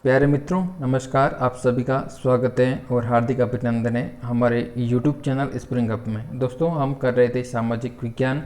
प्यारे मित्रों, नमस्कार। आप सभी का स्वागत है और हार्दिक अभिनंदन है हमारे YouTube चैनल स्प्रिंग अप में। दोस्तों, हम कर रहे थे सामाजिक विज्ञान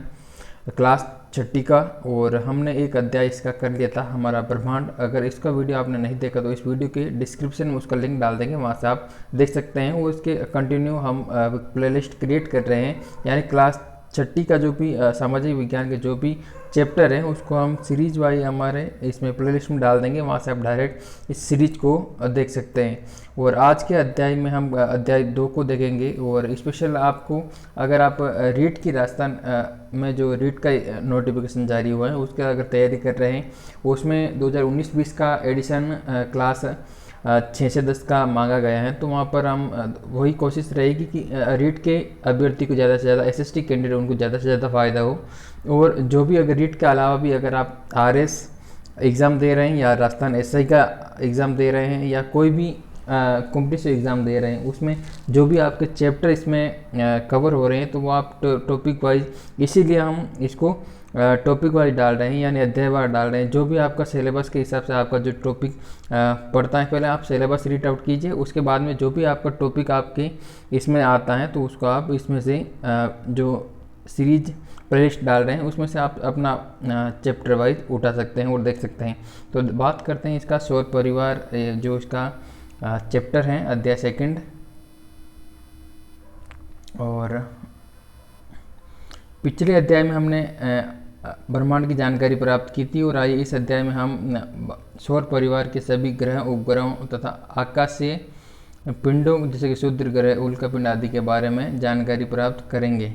क्लास 6ठी का और हमने एक अध्याय इसका कर लिया था, हमारा ब्रह्मांड। अगर इसका वीडियो आपने नहीं देखा तो इस वीडियो के डिस्क्रिप्शन में उसका लिंक डाल देंगे, वहाँ से आप देख सकते हैं। वो इसके कंटिन्यू हम प्लेलिस्ट क्रिएट कर रहे हैं, यानी क्लास 6ठी का जो भी सामाजिक विज्ञान के जो भी चैप्टर है उसको हम सीरीज वाइज हमारे इसमें प्लेलिस्ट में डाल देंगे, वहाँ से आप डायरेक्ट इस सीरीज को देख सकते हैं। और आज के अध्याय में हम अध्याय 2 को देखेंगे। और स्पेशल आपको, अगर आप रीट की राजस्थान में जो रीट का नोटिफिकेशन जारी हुआ है उसका अगर तैयारी कर रहे हैं, उसमें 2019-20 का एडिशन क्लास 6 से 10 का मांगा गया है, तो वहाँ पर हम वही कोशिश रहेगी कि रीट के अभ्यर्थी को ज़्यादा से ज़्यादा, एसएसटी कैंडिडेट उनको ज़्यादा से ज़्यादा फ़ायदा हो। और जो भी अगर रीट के अलावा भी अगर आप आरएस एग्ज़ाम दे रहे हैं या राजस्थान एसआई का एग्ज़ाम दे रहे हैं या कोई भी कॉम्पिटिटिव एग्ज़ाम दे रहे हैं, उसमें जो भी आपके चैप्टर इसमें कवर हो रहे हैं तो वो आप टॉपिक वाइज, इसीलिए हम इसको टॉपिक वाइज डाल रहे हैं, यानी अध्यायवार डाल रहे हैं। जो भी आपका सिलेबस के हिसाब से आपका जो टॉपिक पढ़ता है, पहले आप सिलेबस रीड आउट कीजिए, उसके बाद में जो भी आपका टॉपिक आपके इसमें आता है तो उसको आप इसमें से जो सीरीज प्लेलिस्ट डाल रहे हैं उसमें से आप अपना चैप्टर वाइज उठा सकते हैं और देख सकते हैं। तो बात करते हैं इसका सौर परिवार, जो इसका चैप्टर है अध्याय 2। और पिछले अध्याय में हमने ब्रह्मांड की जानकारी प्राप्त की थी, और आइए इस अध्याय में हम सौर परिवार के सभी ग्रह, उपग्रहों तथा आकाशीय पिंडों जैसे कि क्षुद्र ग्रह, उल्कापिंड आदि के बारे में जानकारी प्राप्त करेंगे।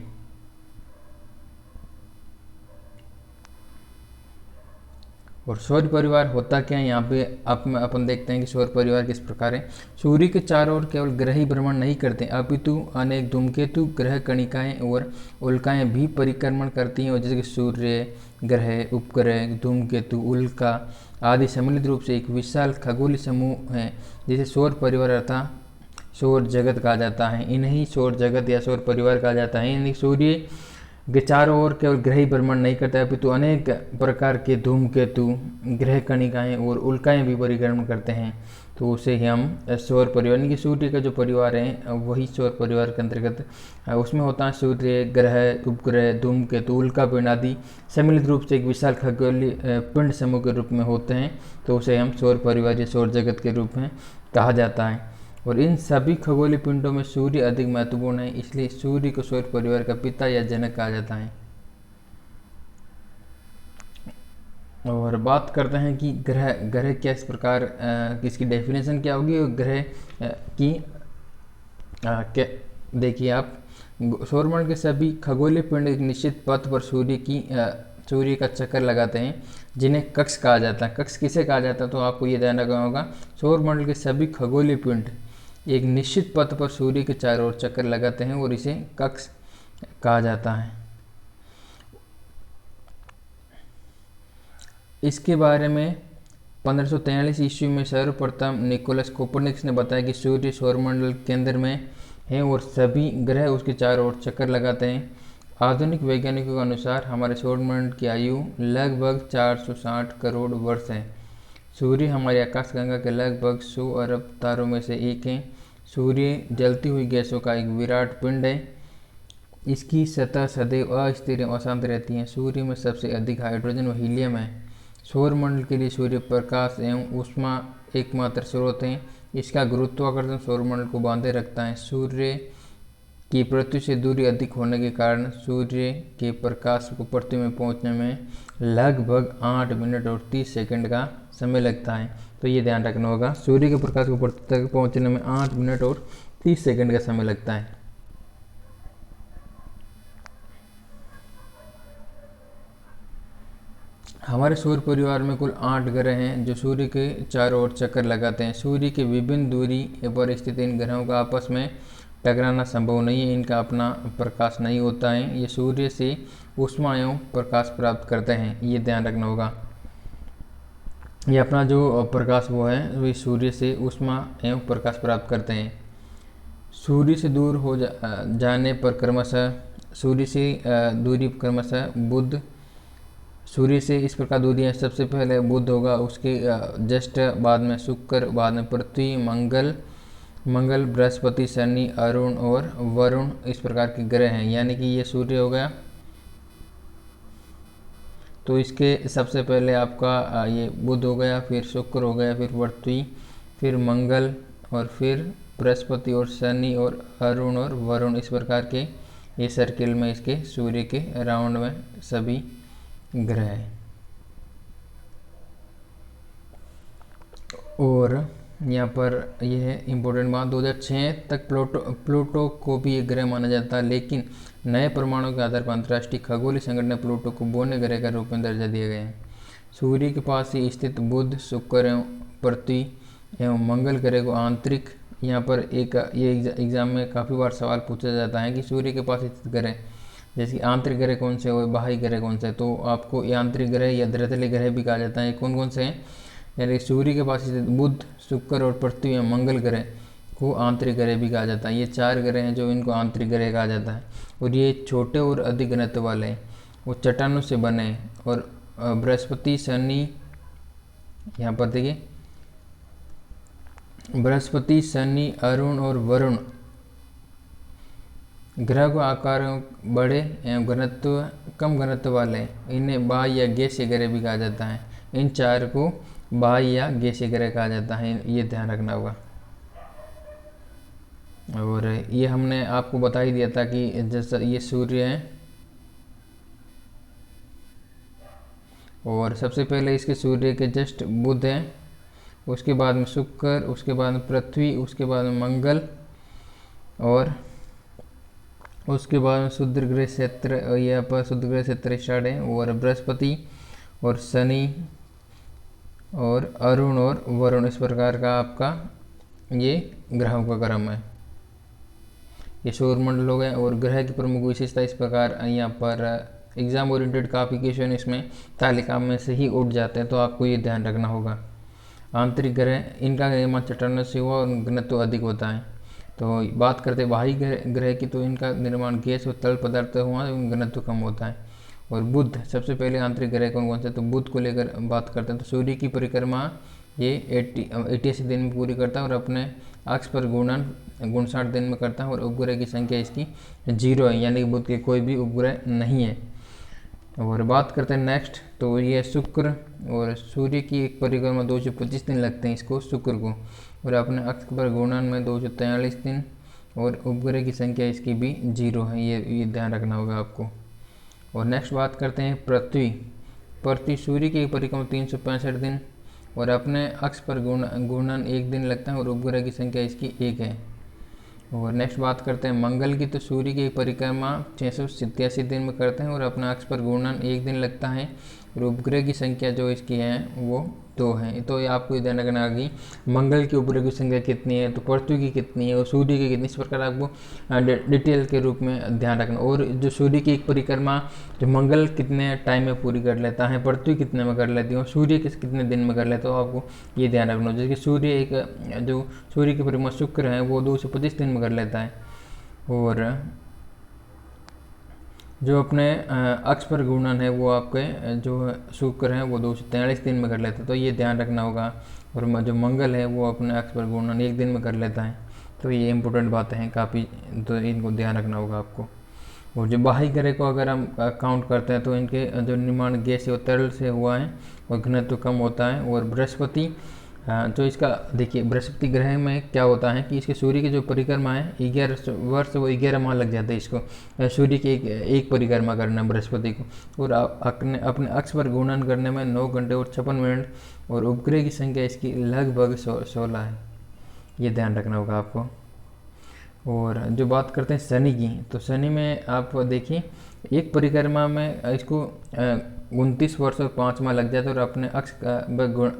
और सौर परिवार होता क्या है, यहाँ पे अपन देखते हैं कि सौर परिवार किस प्रकार है। सूर्य के चारों ओर केवल ग्रह ही भ्रमण नहीं करते, अपितु अनेक धूमकेतु, ग्रह कणिकाएं और उल्काएं भी परिक्रमण करती हैं। और जैसे कि सूर्य, ग्रह, उपग्रह, धूमकेतु, उल्का आदि सम्मिलित रूप से एक विशाल खगोलीय समूह है, जिसे सौर परिवार अर्थात सौर जगत कहा जाता है। इन्हीं सौर जगत या सौर परिवार कहा जाता है। यानी सूर्य के चारों ओर केवल ग्रह ही भ्रमण नहीं करता है, अपितु अनेक प्रकार के धूमकेतु, ग्रह कणिकाएं और उल्काएं भी परिक्रमण करते हैं। तो उसे ही हम सौर परिवार, यानी कि सूर्य का जो परिवार है वही सौर परिवार के अंतर्गत उसमें होता है। सूर्य, ग्रह, उपग्रह, धूमकेतु, उल्कापिंड आदि सम्मिलित रूप से एक विशाल खगोलीय पिंड समूह के रूप में होते हैं, तो उसे हम सौर परिवार या सौर जगत के रूप में कहा जाता है। और इन सभी खगोलीय पिंडों में सूर्य अधिक महत्वपूर्ण है, इसलिए सूर्य को सौर परिवार का पिता या जनक कहा जाता है। और बात करते हैं कि ग्रह ग्रह क्या इस प्रकार इसकी डेफिनेशन क्या होगी। और ग्रह की क्या, देखिए आप, सौरमंडल के सभी खगोलीय पिंड एक निश्चित पथ पर सूर्य का चक्कर लगाते हैं, जिन्हें कक्ष कहा जाता है। कक्ष किसे कहा जाता है, तो आपको ये ध्यान रखना होगा। सौरमंडल के सभी खगोलीय पिंड एक निश्चित पथ पर सूर्य के चारों ओर चक्कर लगाते हैं और इसे कक्ष कहा जाता है। इसके बारे में 1543 ईस्वी में सर्वप्रथम निकोलस कोपरनिकस ने बताया कि सूर्य सौरमंडल केंद्र में है और सभी ग्रह उसके चारों ओर चक्कर लगाते हैं। आधुनिक वैज्ञानिकों के अनुसार हमारे सौरमंडल की आयु लगभग 460 करोड़ वर्ष है। सूर्य हमारी आकाशगंगा के लगभग 100 अरब तारों में से एक है। सूर्य जलती हुई गैसों का एक विराट पिंड है। इसकी सतह सदैव अस्थिर एवं अशांत रहती है। सूर्य में सबसे अधिक हाइड्रोजन व हीलियम है। सौरमंडल के लिए सूर्य प्रकाश एवं ऊष्मा एकमात्र स्रोत है। इसका गुरुत्वाकर्षण सौरमंडल को बांधे रखता है। सूर्य की पृथ्वी से दूरी अधिक होने के कारण सूर्य के प्रकाश को पृथ्वी में पहुंचने में लगभग 8 मिनट और 30 सेकंड का समय लगता है। तो ये ध्यान रखना होगा, सूर्य के प्रकाश को पृथ्वी तक पहुंचने में 8 मिनट और 30 सेकंड का समय लगता है। हमारे सौर परिवार में कुल 8 ग्रह हैं जो सूर्य के चारों ओर चक्कर लगाते हैं। सूर्य के विभिन्न दूरी पर स्थित इन ग्रहों का आपस में टकराना संभव नहीं है। इनका अपना प्रकाश नहीं होता है। ये सूर्य से ऊष्मा एवं प्रकाश प्राप्त करते हैं, ये ध्यान रखना होगा। ये अपना जो प्रकाश वो है वही सूर्य से ऊष्मा एवं प्रकाश प्राप्त करते हैं। सूर्य से दूर हो जाने पर क्रमशः सूर्य से दूरी क्रमशः बुध, सूर्य से इस प्रकार दूरी है, सबसे पहले बुध होगा, उसके जस्ट बाद में शुक्र, बाद में पृथ्वी, मंगल, बृहस्पति, शनि, अरुण और वरुण इस प्रकार के ग्रह हैं। यानी कि ये सूर्य हो गया, तो इसके सबसे पहले आपका ये बुध हो गया, फिर शुक्र हो गया, फिर पृथ्वी, फिर मंगल और फिर बृहस्पति और शनि और अरुण और वरुण इस प्रकार के ये सर्किल में इसके सूर्य के राउंड में सभी ग्रह हैं। और यहाँ पर यह है इम्पोर्टेंट बात, 2006 तक प्लूटो को भी एक ग्रह माना जाता है, लेकिन नए प्रमाणों के आधार पर अंतर्राष्ट्रीय खगोलीय संगठन ने प्लूटो को बौने ग्रह का रूप में दर्जा दिया गया है। सूर्य के पास ही स्थित बुध, शुक्र एवं पृथ्वी एवं मंगल ग्रह को आंतरिक, यहाँ पर एक ये एग्जाम में काफ़ी बार सवाल पूछा जाता है कि सूर्य के पास स्थित ग्रह, जैसे कि आंतरिक ग्रह कौन से और बाह्य ग्रह कौन से है, तो आपको ये आंतरिक ग्रह या धरातलीय ग्रह भी कहा जाता है। कौन कौन से हैं, यानी सूर्य के पास स्थित बुध, शुक्र और पृथ्वी या मंगल ग्रह को आंतरिक ग्रह भी कहा जाता है। ये 4 ग्रह हैं जो इनको आंतरिक ग्रह कहा जाता है, और ये छोटे और अधिक घनत्व वाले हैं, वो चट्टानों से बने हैं। और बृहस्पति, शनि, यहाँ पर देखिए बृहस्पति, शनि, अरुण और वरुण ग्रह को आकार बड़े एवं घनत्व कम घनत्व वाले, इन्हें बाह्य या गैसीय ग्रह भी कहा जाता है। इन 4 को बाह्य या गैसीय ग्रह कहा जाता है, ये ध्यान रखना होगा। और ये हमने आपको बता ही दिया था कि जैसा ये सूर्य है, और सबसे पहले इसके सूर्य के जस्ट बुध हैं, उसके बाद में शुक्र, उसके बाद में पृथ्वी, उसके बाद में मंगल, और उसके बाद में शुद्ध ग्रह क्षेत्र, यहाँ पर शुद्ध ग्रह क्षेत्र स्टार्ट है, और बृहस्पति और शनि और अरुण और वरुण इस प्रकार का आपका ये ग्रहों का क्रम है। ये सौरमंडल हो गए। और ग्रह की प्रमुख विशेषता इस प्रकार, यहाँ पर एग्जाम ओरिएंटेड काफ़ी क्वेश्चन इसमें तालिका में से ही उठ जाते हैं, तो आपको ये ध्यान रखना होगा। आंतरिक ग्रह, इनका निर्माण चट्टानों से हुआ और घनत्व अधिक होता है। तो बात करते हैं बाह्य ग्रह की, तो इनका निर्माण गैस और तरल पदार्थ हुआ, घनत्व कम होता है। और बुध, सबसे पहले आंतरिक ग्रह कौन कौन से, तो बुध को लेकर बात करते हैं, तो सूर्य की परिक्रमा ये 88 दिन में पूरी करता है, और अपने अक्ष पर घूर्णन 59 दिन में करता है, और उपग्रह की संख्या इसकी 0 है, यानी कि बुध के कोई भी उपग्रह नहीं है। और बात करते हैं नेक्स्ट, तो ये शुक्र, और सूर्य की एक परिक्रमा 225 दिन लगते हैं इसको, शुक्र को, और अपने अक्ष पर घूर्णन में 243 दिन, और उपग्रह की संख्या इसकी भी 0 है, ये ध्यान रखना होगा आपको। और नेक्स्ट बात करते हैं पृथ्वी सूर्य की एक परिक्रमा 365 दिन, और अपने अक्ष पर घूर्णन 1 दिन लगता है, और उपग्रह की संख्या इसकी 1 है। और नेक्स्ट बात करते हैं मंगल की, तो सूर्य की परिक्रमा 687 दिन में करते हैं, और अपना अक्ष पर घूर्णन 1 दिन लगता है, और उपग्रह की संख्या जो इसकी है वो 2 है। तो ये आपको ध्यान रखना है कि मंगल की उपग्रह की संख्या कितनी है, तो पृथ्वी की कितनी है और सूर्य की कितनी, इस प्रकार आपको डिटेल के रूप में ध्यान रखना। और जो सूर्य की एक परिक्रमा जो मंगल कितने टाइम में पूरी कर लेता है, पृथ्वी कितने में कर लेती है, और सूर्य कितने दिन में कर लेता है, तो आपको ये ध्यान रखना। जैसे सूर्य एक जो सूर्य की परिक्रमा शुक्र है वो 225 दिन में कर लेता है, और जो अपने अक्ष पर घूर्णन है वो आपके जो शुक्र हैं वो 243 दिन में कर लेते हैं, तो ये ध्यान रखना होगा। और जो मंगल है वो अपने अक्ष पर घूर्णन 1 दिन में कर लेता है, तो ये इंपॉर्टेंट बातें हैं काफ़ी, तो इनको ध्यान रखना होगा आपको। और जो बाह्य ग्रह को अगर हम काउंट करते हैं तो इनके जो निर्माण गैस और तरल से हुआ है और घनत्व कम होता है। और बृहस्पति तो इसका देखिए बृहस्पति ग्रह में क्या होता है कि इसके सूर्य की जो परिक्रमा है 11 वर्ष वो 11 माह लग जाते हैं इसको सूर्य की एक परिक्रमा करना बृहस्पति को, और अपने अक्ष पर घूर्णन करने में 9 घंटे और 56 मिनट, और उपग्रह की संख्या इसकी लगभग 16 है, ये ध्यान रखना होगा आपको। और जो बात करते हैं शनि की, तो शनि में आप देखिए एक परिक्रमा में इसको 29 वर्ष और 5 माह लग जाते हैं, और अपने अक्ष का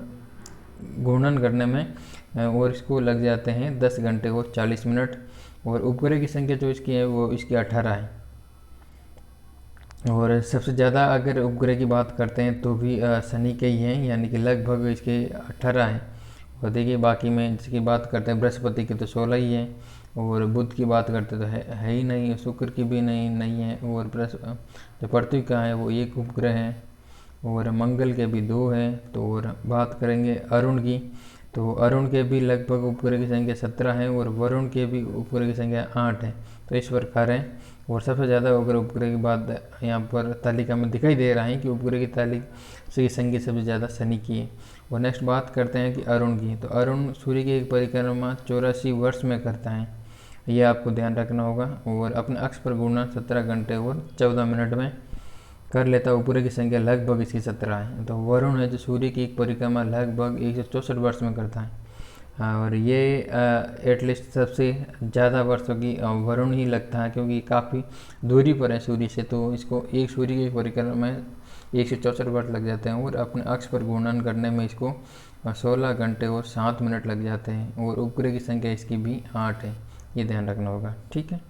घूर्णन करने में और इसको लग जाते हैं 10 घंटे और 40 मिनट, और उपग्रह की संख्या जो इसकी है वो इसकी 18 है। और सबसे ज़्यादा अगर उपग्रह की बात करते हैं तो भी शनि के ही हैं, यानी कि लगभग इसके 18 हैं। और देखिए बाकी में जिसकी बात करते हैं बृहस्पति की तो 16 ही है, और बुध की बात करते तो है ही नहीं, शुक्र की भी नहीं है, और जो पृथ्वी का है वो एक उपग्रह है, और मंगल के भी 2 हैं। तो और बात करेंगे अरुण की, तो अरुण के भी लगभग उपग्रह की संख्या 17 है और वरुण के भी उपग्रह की संख्या 8 है। तो इस प्रकार है। और सबसे ज़्यादा अगर उपग्रह की बात यहाँ पर तालिका में दिखाई दे रहा है कि उपग्रह की तालिका की संख्या सबसे ज़्यादा शनि की है। और नेक्स्ट बात करते हैं कि अरुण की, तो अरुण सूर्य की एक परिक्रमा 84 वर्ष में करता है, यह आपको ध्यान रखना होगा। और अपने अक्ष पर घूर्णन 17 घंटे और 14 मिनट में कर लेता है। उपग्रह की संख्या लगभग इसकी 17 है। तो वरुण है जो सूर्य की एक परिक्रमा लगभग 164 वर्ष में करता है, और ये एटलीस्ट सबसे ज़्यादा वर्षों की वरुण ही लगता है, क्योंकि काफ़ी दूरी पर है सूर्य से। तो इसको एक सूर्य की परिक्रमा में 164 वर्ष लग जाते हैं और अपने अक्ष पर घूर्णन करने में इसको 16 घंटे और 7 मिनट लग जाते हैं। और उपग्रह की संख्या इसकी भी 8 है, ये ध्यान रखना होगा, ठीक है।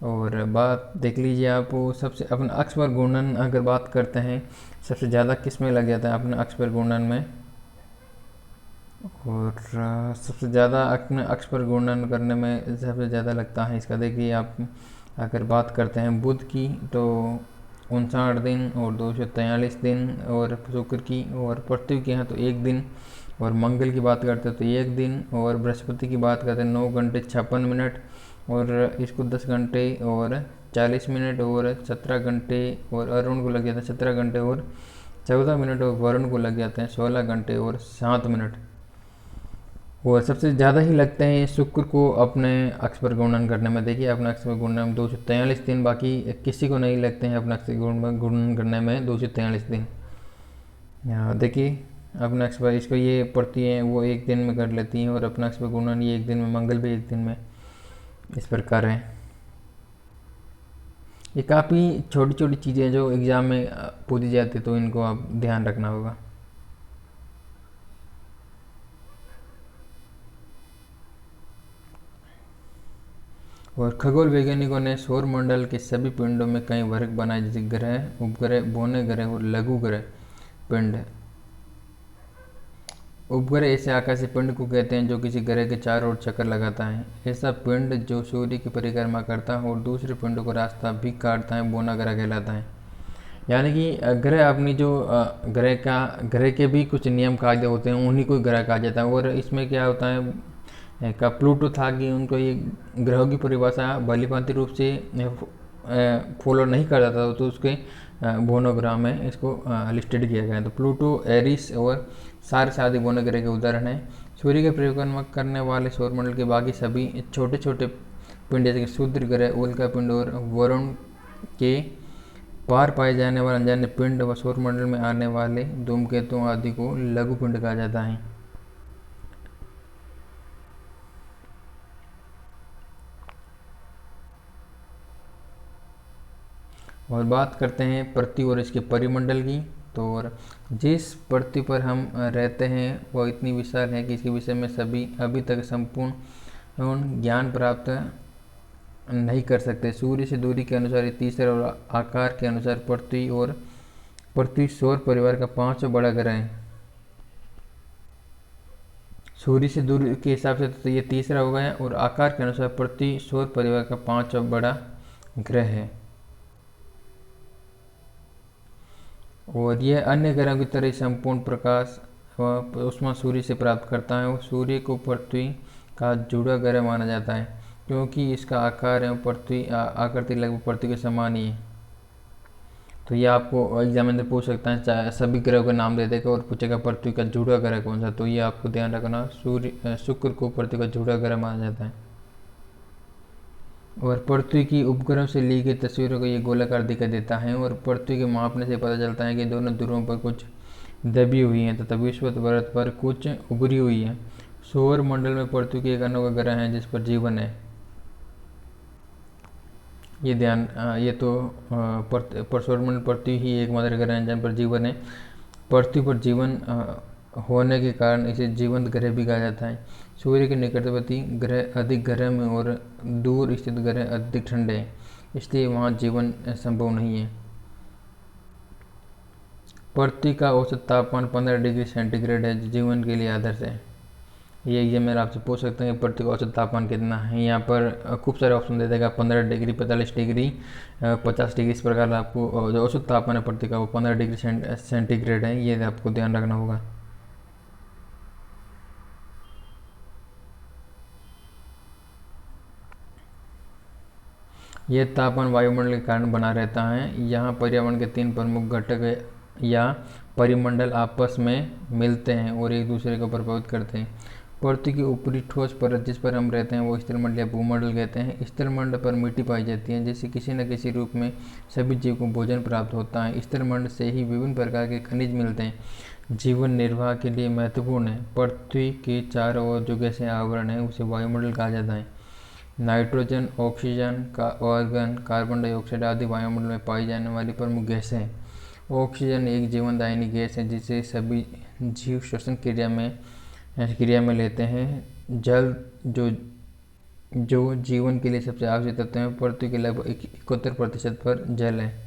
और बात देख लीजिए आप, सबसे अपने अक्ष पर घूर्णन अगर बात करते हैं सबसे ज़्यादा किस में लग जाता है अपने अक्ष पर घूर्णन में, और सबसे ज़्यादा अपने अक्ष पर घूर्णन करने में सबसे ज़्यादा लगता है इसका, देखिए आप अगर बात करते हैं बुध की तो 59 दिन और 243 दिन, और शुक्र की और पृथ्वी के यहाँ तो 1 दिन, और मंगल की बात करते हैं तो 1 दिन, और बृहस्पति की बात करते हैं 9 घंटे 56 मिनट, और इसको 10 घंटे और 40 मिनट, और 17 घंटे, और अरुण को लग जाते हैं 17 घंटे और 14 मिनट, और वरुण को लग जाते हैं 16 घंटे और 7 मिनट। और सबसे ज़्यादा ही लगते हैं शुक्र को अपने अक्ष पर घूर्णन करने में, देखिए अपने अक्ष पर घूर्णन में 243 दिन, बाकी किसी को नहीं लगते हैं अपने अक्ष पर घूर्णन करने में 243 दिन। यहाँ देखिए अपने अक्ष पर इसको ये पड़ती हैं वो 1 दिन में कर लेती हैं, और अपने अक्ष पर घूर्णन ये 1 दिन में, मंगल भी 1 दिन में, इस प्रकार है। ये काफ़ी छोटी छोटी चीज़ें जो एग्ज़ाम में पूछी जाती, तो इनको आप ध्यान रखना होगा। और खगोल वैज्ञानिकों ने सौर मंडल के सभी पिंडों में कई वर्ग बनाए, जैसे ग्रह, उपग्रह, बौने ग्रह और लघु ग्रह पिंड। उपग्रह ऐसे आकाशीय पिंड को कहते हैं जो किसी ग्रह के चारों ओर चक्कर लगाता है। ऐसा पिंड जो सूर्य की परिक्रमा करता है और दूसरे पिंड को रास्ता भी काटता है, बौना ग्रह कहलाता है। यानी कि ग्रह अपनी जो ग्रह के भी कुछ नियम कायदे होते हैं, उन्हीं को ग्रह कहा जाता है। और इसमें क्या होता है का प्लूटो था कि उनको ये ग्रहों की परिभाषा भलीभांति रूप से फॉलो नहीं करता था, तो उसके बोनोग्राम में इसको लिस्टेड किया गया है। तो प्लूटो, एरिस और सारे आदि बौने ग्रह के उदाहरण हैं। सूर्य के परिक्रमा करने वाले सौरमंडल के बाकी सभी छोटे छोटे पिंड, जैसे कि क्षुद्र ग्रह, उल्का पिंड और वरुण के पार पाए जाने वाले अनजाने पिंड व सौरमंडल में आने वाले धूमकेतुओं आदि को लघु पिंड कहा जाता है। और बात करते हैं पृथ्वी और इसके परिमंडल की, तो और जिस पृथ्वी पर हम रहते हैं वह इतनी विशाल है कि इसके विषय में सभी अभी तक संपूर्ण ज्ञान प्राप्त नहीं कर सकते। सूर्य से दूरी के अनुसार ये तीसरा, और आकार के अनुसार पृथ्वी सौर परिवार का 5वां बड़ा ग्रह है। सूर्य से दूरी के हिसाब से तो ये तीसरा हो गया, और आकार के अनुसार पृथ्वी सौर परिवार का 5वां बड़ा ग्रह है। और यह अन्य ग्रहों की तरह संपूर्ण प्रकाश व ऊष्मा सूर्य से प्राप्त करता है। और सूर्य को पृथ्वी का जुड़ा ग्रह माना जाता है, क्योंकि इसका आकार एवं पृथ्वी आकृति लगभग पृथ्वी के समान ही है। तो ये आपको एग्जाम में पूछ सकता है, चाहे सभी ग्रहों का नाम दे देगा और पूछेगा पृथ्वी का जुड़ा ग्रह कौन सा, तो ये आपको ध्यान रखना, शुक्र को पृथ्वी का जुड़ा ग्रह माना जाता है। और पृथ्वी की उपग्रह से ली गई तस्वीरों को ये गोलाकार दिखाई देता है, और पृथ्वी के मापने से पता चलता है कि दोनों ध्रुवों पर कुछ दबी हुई हैं तथा विषुवत व्रत पर कुछ उभरी हुई है। सौर मंडल में पृथ्वी की एक अनोखा ग्रह है जिस पर जीवन है। ये तो सौर मंडल पृथ्वी ही एकमात्र ग्रह है जहाँ पर जीवन है। पृथ्वी पर जीवन होने के कारण इसे जीवंत ग्रह भी कहा जाता है। सूर्य के निकटवर्ती ग्रह अधिक गर्म है और दूर स्थित ग्रह अधिक ठंडे हैं, इसलिए वहाँ जीवन संभव नहीं है। पृथ्वी का औसत तापमान 15 डिग्री सेंटीग्रेड है, जो जीवन के लिए आदर्श है। ये मेरा आपसे पूछ सकते हैं कि पृथ्वी का औसत तापमान कितना है। यहाँ पर खूब सारे ऑप्शन दे देगा, 15 डिग्री, 45 डिग्री, 50 डिग्री। इस प्रकार आपको जो औसत तापमान है पृथ्वी का वो 15 डिग्री सेंटीग्रेड है, ये आपको ध्यान रखना होगा। यह तापमान वायुमंडल के कारण बना रहता है। यहाँ पर्यावरण के 3 प्रमुख घटक या परिमंडल आपस में मिलते हैं और एक दूसरे को प्रभावित करते हैं। पृथ्वी की ऊपरी ठोस परत जिस पर हम रहते हैं वो स्थलमंडल या भूमंडल कहते हैं। स्थलमंडल पर मिट्टी पाई जाती है, जिससे किसी न किसी रूप में सभी जीव को भोजन प्राप्त होता है। स्थलमंडल से ही विभिन्न प्रकार के खनिज मिलते हैं, जीवन निर्वाह के लिए महत्वपूर्ण है। पृथ्वी के चारों ओर जो गैसें आवरण है उसे वायुमंडल कहा जाता है। नाइट्रोजन, ऑक्सीजन का ऑर्गन, कार्बन डाइऑक्साइड आदि वायुमंडल में पाई जाने वाली प्रमुख गैसें हैं। ऑक्सीजन एक जीवनदायिनी गैस है जिसे सभी जीव श्वसन क्रिया में लेते हैं। जल जो जीवन के लिए सबसे आवश्यक तत्व है, पृथ्वी के लगभग 71% पर जल है।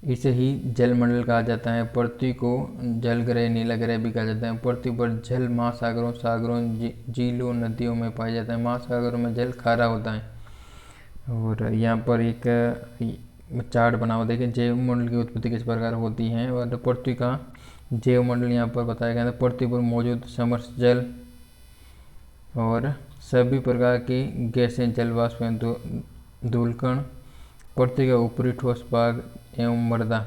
इसे ही जलमंडल कहा जाता है। पृथ्वी को जल ग्रह, नीला ग्रह भी कहा जाता है। पृथ्वी पर जल महासागरों, सागरों, झीलों, नदियों में पाया जाता है। महासागरों में जल खारा होता है। और यहाँ पर एक चार्ट बना हुआ देखिए, जैवमंडल की उत्पत्ति किस प्रकार होती है। और पृथ्वी का जैवमंडल यहाँ पर बताया गया है। पृथ्वी पर मौजूद समस्त जल और सभी प्रकार की गैसें, जल वाष्प, धूलकण, पृथ्वी का ऊपरी ठोस भाग एवं मृदा।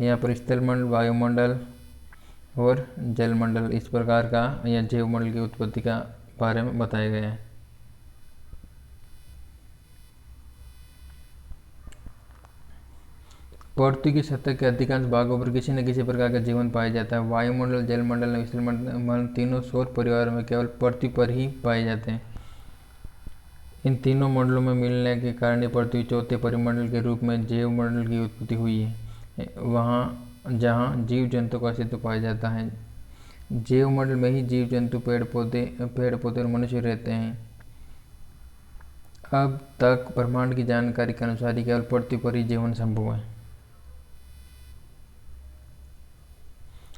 यहाँ पर स्थलमंडल, वायुमंडल और जलमंडल इस प्रकार का या जैवमंडल की उत्पत्ति का बारे में बताया गया है। पृथ्वी की सतह के अधिकांश भागों पर किसी न किसी प्रकार का जीवन पाया जाता है। वायुमंडल, जलमंडल और स्थलमंडल तीनों सौर परिवार में केवल पृथ्वी पर ही पाए जाते हैं। इन तीनों मंडलों में मिलने के कारण पृथ्वी चौथे परिमंडल के रूप में जैवमंडल की उत्पत्ति हुई है, वहाँ जहाँ जीव जंतु का अस्तित्व पाया जाता है। जैवमंडल में ही जीव जंतु, पेड़ पौधे और मनुष्य रहते हैं। अब तक ब्रह्मांड की जानकारी के अनुसार ही केवल पृथ्वी पर ही जीवन संभव है।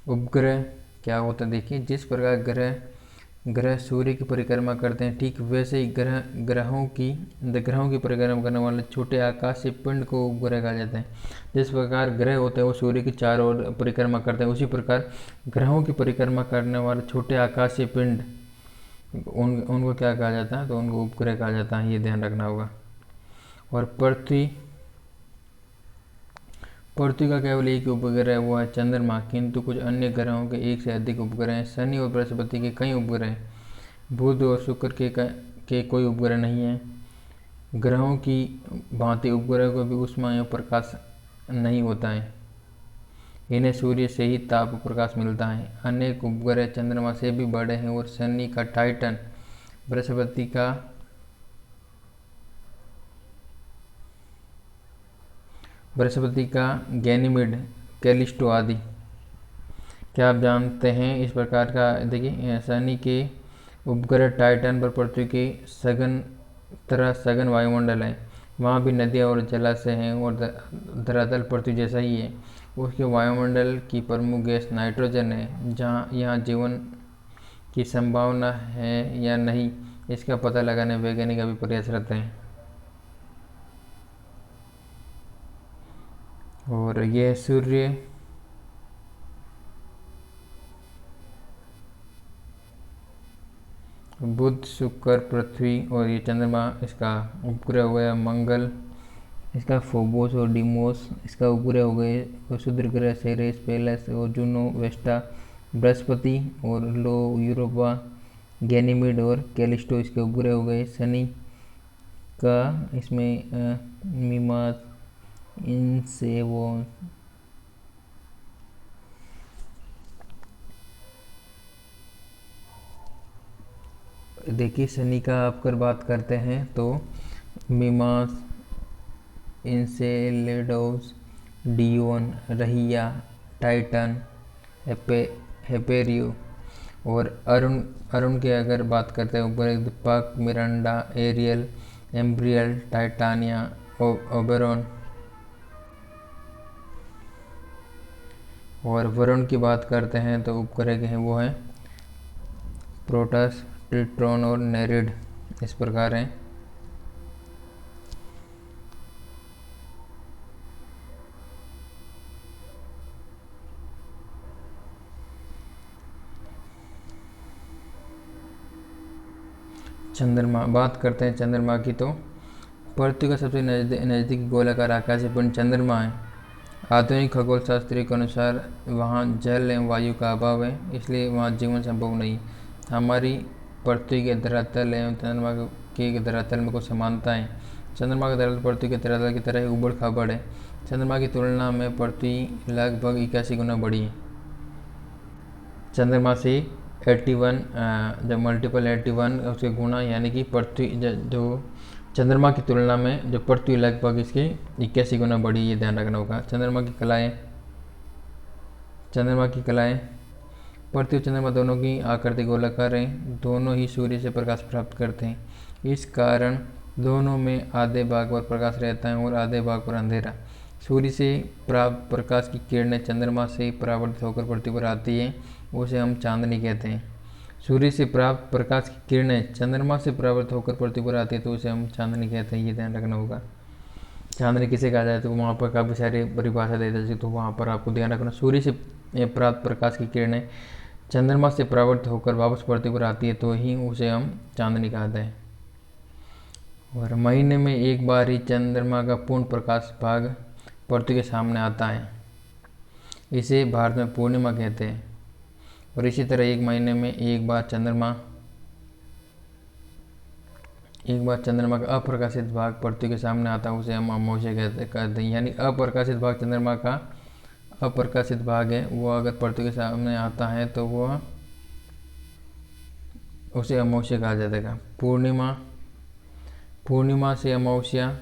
उपग्रह क्या होता है देखिए, जिस प्रकार ग्रह सूर्य की परिक्रमा करते हैं, ठीक वैसे ही ग्रहों की परिक्रमा करने वाले छोटे आकाशीय पिंड को उपग्रह कहा जाता है। जिस प्रकार ग्रह होते हैं वो सूर्य की चारों ओर परिक्रमा करते हैं, उसी प्रकार ग्रहों की परिक्रमा करने वाले छोटे आकाशीय पिंड उनको क्या कहा जाता है, तो उनको उपग्रह कहा जाता है। ये ध्यान रखना होगा। और पृथ्वी का केवल एक उपग्रह है, वो है चंद्रमा, किंतु कुछ अन्य ग्रहों के एक से अधिक उपग्रह हैं। शनि और बृहस्पति के कई उपग्रह हैं। बुध और शुक्र के कोई उपग्रह नहीं है। ग्रहों की भांति उपग्रह को भी ऊष्मा एवं प्रकाश नहीं होता है। इन्हें सूर्य से ही ताप और प्रकाश मिलता है। अनेक उपग्रह चंद्रमा से भी बड़े हैं और शनि का टाइटन, बृहस्पति का गैनीमेड, कैलिस्टो आदि। क्या आप जानते हैं इस प्रकार का देखिए, शनि के उपग्रह टाइटन पर पृथ्वी के सघन वायुमंडल है। वहाँ भी नदियाँ और जलाशय हैं और धरातल पृथ्वी जैसा ही है। उसके वायुमंडल की प्रमुख गैस नाइट्रोजन है। जहाँ यहाँ जीवन की संभावना है या नहीं, इसका पता लगाने वैज्ञानिक अभी प्रयासरत हैं। और यह सूर्य बुध, शुक्र, पृथ्वी और ये चंद्रमा इसका उपग्रह हो गया। मंगल इसका फोबोस और डीमोस इसका उपग्रह हो गए। और क्षुद्र ग्रह सेरेस, पेलस और जूनो, वेस्टा, बृहस्पति और लो, यूरोपा, गैनीमेड और कैलिस्टो इसके उपग्रह हो गए। शनि का इसमें मीमास, इनसे वो देखिए, शनि का आप कर बात करते हैं तो मीमास, इनसेलेडोस, डियोन, रहिया, टाइटन, हेपेरियो और अरुण के अगर बात करते हैं ऊपर पक, मिरांडा, एरियल, एम्ब्रियल, टाइटानिया, ओबेरॉन, और वरुण की बात करते हैं तो उपग्रह के हैं वो हैं प्रोटस, ट्रिटोन और नेरिड, इस प्रकार हैं। चंद्रमा, बात करते हैं चंद्रमा की तो पृथ्वी का सबसे नज़दीकी गोलाकार आकाशीय पिंड चंद्रमा है। आधुनिक खगोल शास्त्री के अनुसार वहाँ जल एवं वायु का अभाव है, इसलिए वहाँ जीवन संभव नहीं। हमारी पृथ्वी के धरातल एवं चंद्रमा के धरातल में कुछ समानता है। चंद्रमा का धरातल पृथ्वी के धरातल की तरह ही उबड़ खाबड़ है। चंद्रमा की तुलना में पृथ्वी लगभग 81 गुना बड़ी है। चंद्रमा से 81 जब मल्टीपल 81 उसके गुना, यानी कि पृथ्वी जो चंद्रमा की तुलना में जो पृथ्वी लगभग इसके 81 गुना बड़ी, ये ध्यान रखना होगा। चंद्रमा की कलाएं पृथ्वी और चंद्रमा दोनों की आकृति गोलाकार है। दोनों ही सूर्य से प्रकाश प्राप्त करते हैं, इस कारण दोनों में आधे भाग पर प्रकाश रहता है और आधे भाग पर अंधेरा। सूर्य से प्राप्त प्रकाश की किरणें चंद्रमा से परावर्तित होकर पृथ्वी पर आती है, उसे हम चांदनी कहते हैं। सूर्य से प्राप्त प्रकाश की किरणें चंद्रमा से परावर्तित होकर पृथ्वी पर आती है तो उसे हम चांदनी कहते हैं, ये ध्यान रखना होगा। चांदनी किसे कहा जाए तो वहाँ पर काफ़ी सारी परिभाषा दे दी, तो वहाँ पर आपको ध्यान रखना। सूर्य से प्राप्त प्रकाश की किरणें चंद्रमा से परावर्तित होकर वापस पृथ्वी पर आती है तो ही उसे हम चांदनी कहते हैं। और महीने में एक बार ही चंद्रमा का पूर्ण प्रकाश भाग पृथ्वी के सामने आता है, इसे भारत में पूर्णिमा कहते हैं। और इसी तरह एक महीने में एक बार चंद्रमा का अप्रकाशित भाग पृथ्वी के सामने आता है, उसे हम अमावस्या कहते हैं। यानी अप्रकाशित भाग चंद्रमा का अप्रकाशित भाग है, वो अगर पृथ्वी के सामने आता है तो वह उसे अमावस्या कहा जाएगा। पूर्णिमा से अमावस्या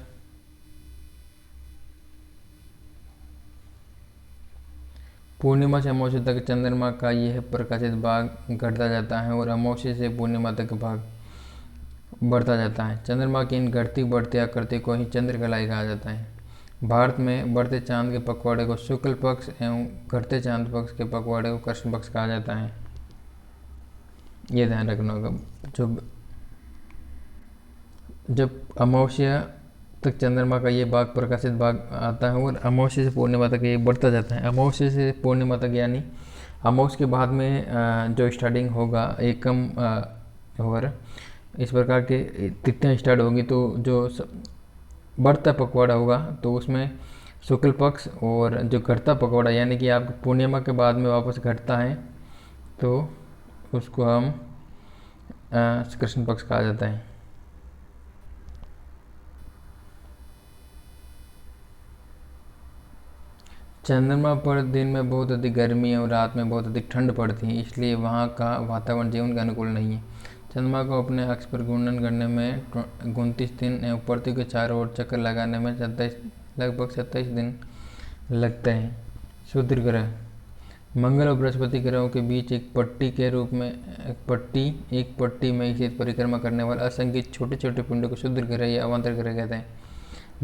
तक चंद्रमा का यह प्रकाशित भाग घटता जाता है और अमावस्या से पूर्णिमा तक भाग बढ़ता जाता है। चंद्रमा की इन घटती बढ़ती आकृति को ही चंद्रकला कहा जाता है। भारत में बढ़ते चांद के पखवाड़े को शुक्ल पक्ष एवं घटते चांद पक्ष के पखवाड़े को कृष्ण पक्ष कहा जाता है, ये ध्यान रखना होगा। जब अमावस्या तक चंद्रमा का ये भाग प्रकाशित भाग आता है और अमावस्या से पूर्णिमा तक ये बढ़ता जाता है। अमावस्या से पूर्णिमा तक यानी अमावस्या के बाद में जो स्टार्टिंग होगा एकम और इस प्रकार के तिथियाँ स्टार्ट होगी, तो जो बढ़ता पखवाड़ा होगा तो उसमें शुक्ल पक्ष, और जो घटता पखवाड़ा यानी कि आपको पूर्णिमा के बाद में वापस घटता है तो उसको हम कृष्ण पक्ष कहा जाता है। चंद्रमा पर दिन में बहुत अधिक गर्मी और रात में बहुत अधिक ठंड पड़ती है, इसलिए वहाँ का वातावरण जीवन के अनुकूल नहीं है। चंद्रमा को अपने अक्ष पर घूर्णन करने में 29 दिन एवं पृथ्वी के चारों ओर चक्कर लगाने में लगभग 27 दिन लगते हैं। क्षुद्र ग्रह मंगल और बृहस्पति ग्रहों के बीच एक पट्टी में स्थित परिक्रमा करने वाले असंख्य छोटे छोटे पिंडों को क्षुद्र ग्रह या अवान्तर ग्रह कहते हैं।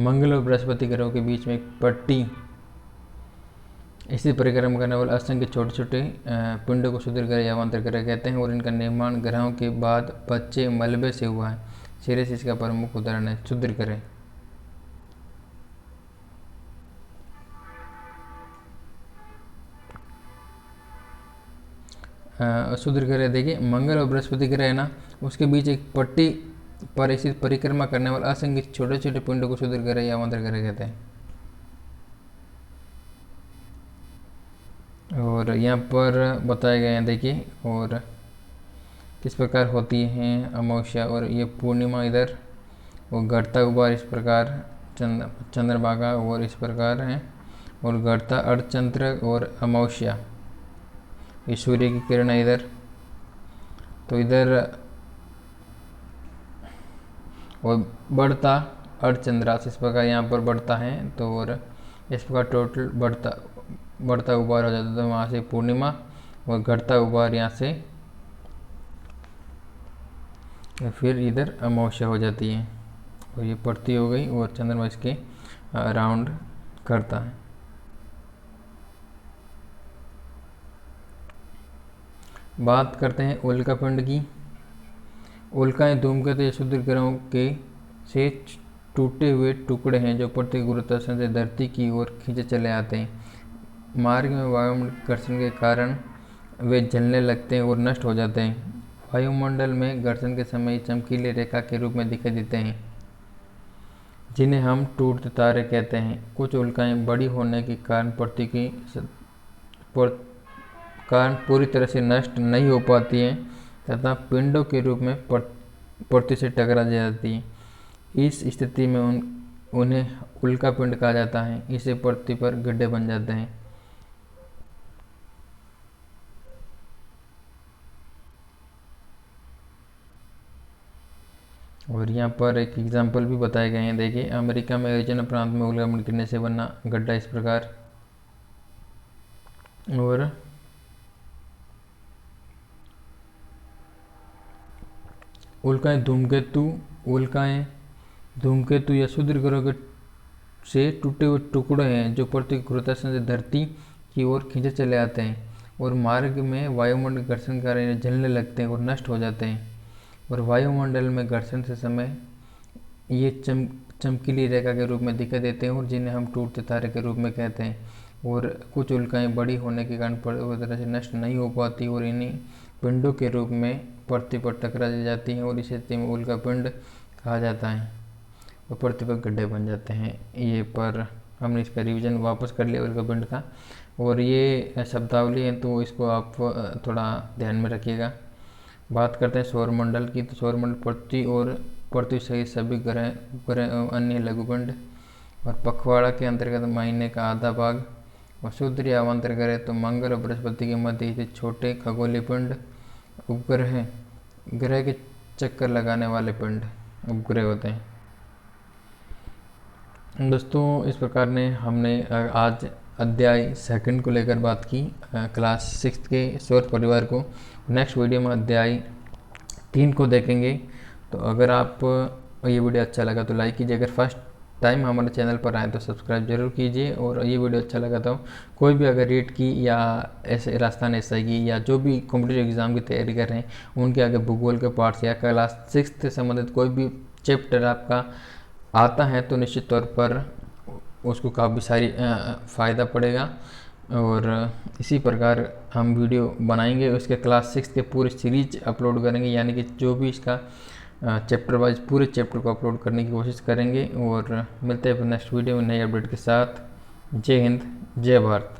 मंगल और बृहस्पति ग्रहों के बीच में एक पट्टी इसी परिक्रमा करने वाले असंख्य छोटे छोटे पिंडों को क्षुद्र ग्रह या अवान्तर ग्रह कहते हैं और इनका निर्माण ग्रहों के बाद बच्चे मलबे से हुआ है। सिरिस इसका प्रमुख उदाहरण है। क्षुद्र ग्रह क्षुद्र ग्रह देखिए, मंगल और बृहस्पति ग्रह है ना, उसके बीच एक पट्टी पर इसी परिक्रमा करने वाले असंख्य छोटे छोटे पिंडों को क्षुद्र ग्रह या अवान्तर ग्रह कहते हैं। और यहाँ पर बताए गए हैं देखिए, और किस प्रकार होती हैं अमावस्या और ये पूर्णिमा इधर, और घटता गुबार इस प्रकार चंद्रभागा और इस प्रकार है, और घटता अर्धचंद्र और अमावस्या ये सूर्य की किरण है इधर, तो इधर और बढ़ता अर्धचंद्रास इस प्रकार यहाँ पर बढ़ता है, तो और इस प्रकार टोटल बढ़ता उबार हो जाता है, तो वहाँ से पूर्णिमा और घटता उबार यहाँ से फिर इधर अमावस्या हो जाती है, और ये पड़ती हो गई और चंद्रमा इसके राउंड करता है। बात करते हैं उल्कापिंड की। उल्काएं धूमकेतु या क्षुद्र ग्रहों के से टूटे हुए टुकड़े हैं जो पृथ्वी गुरुत्वाकर्षण से धरती की ओर खींचे चले आते हैं। मार्ग में वायुमंडल घर्षण के कारण वे जलने लगते हैं और नष्ट हो जाते हैं। वायुमंडल में घर्षण के समय चमकीली रेखा के रूप में दिखाई देते हैं, जिन्हें हम टूटते तारे कहते हैं। कुछ उल्काएं बड़ी होने के कारण पृथ्वी की कारण पूरी तरह से नष्ट नहीं हो पाती हैं तथा पिंडों के रूप में पृथ्वी से टकरा जाती हैं। इस स्थिति में उन्हें उल्कापिंड कहा जाता है। इससे पृथ्वी पर गड्ढे बन जाते हैं। और यहाँ पर एक एग्जाम्पल भी बताए गए हैं। देखिए, अमेरिका में एरिज़ोना प्रांत में उल्कापिंड गिरने से बना गड्ढा इस प्रकार। और उल्काएं धूमकेतु या क्षुद्र ग्रहों से टूटे हुए टुकड़े हैं जो पृथ्वी के गुरुत्वाकर्षण से धरती की ओर खींचे चले आते हैं और मार्ग में वायुमंडल घर्षण के कारण जलने लगते हैं और नष्ट हो जाते हैं। और वायुमंडल में घर्षण से समय ये चमकीली रेखा के रूप में दिखाई देते हैं और जिन्हें हम टूटते तारे के रूप में कहते हैं। और कुछ उल्काएं बड़ी होने के कारण पूरी तरह से नष्ट नहीं हो पाती और इन्हीं पिंडों के रूप में पृथ्वी पर टकरा जाती हैं और इस स्थिति में उल्कापिंड कहा जाता है और पृथ्वी पर गड्ढे बन जाते हैं। ये पर हमने इसका रिवीजन वापस कर लिया उल्कापिंड का। और ये शब्दावली है तो इसको आप थोड़ा ध्यान में रखिएगा। बात करते हैं सौरमंडल की। तो सौरमंडल पृथ्वी सहित सभी ग्रह अन्य लघुपिंड और पखवाड़ा के अंतर्गत महीने का आधा भाग और शुद्ध या अवान्तर ग्रह तो मंगल और बृहस्पति के मध्य स्थित छोटे खगोलीय पिंड उपग्रह ग्रह के चक्कर लगाने वाले पिंड उपग्रह होते हैं। दोस्तों, इस प्रकार ने हमने आज अध्याय 2 को लेकर बात की, क्लास 6 के सौर परिवार को। नेक्स्ट वीडियो में अध्याय 3 को देखेंगे। तो अगर आप ये वीडियो अच्छा लगा तो लाइक कीजिए। अगर फर्स्ट टाइम हमारे चैनल पर आए तो सब्सक्राइब जरूर कीजिए। और ये वीडियो अच्छा लगा तो कोई भी अगर रीट की या ऐसे राजस्थान एसआई की या जो भी कॉम्पिटिटिव एग्ज़ाम की तैयारी कर रहे हैं उनके आगे भूगोल के पार्ट्स या क्लास 6 से संबंधित कोई भी चैप्टर आपका आता है तो निश्चित तौर पर उसको काफ़ी सारी फ़ायदा पड़ेगा। और इसी प्रकार हम वीडियो बनाएंगे, उसके क्लास 6 के पूरे सीरीज अपलोड करेंगे, यानी कि जो भी इसका चैप्टर वाइज पूरे चैप्टर को अपलोड करने की कोशिश करेंगे। और मिलते हैं नेक्स्ट वीडियो में नई अपडेट के साथ। जय हिंद, जय भारत।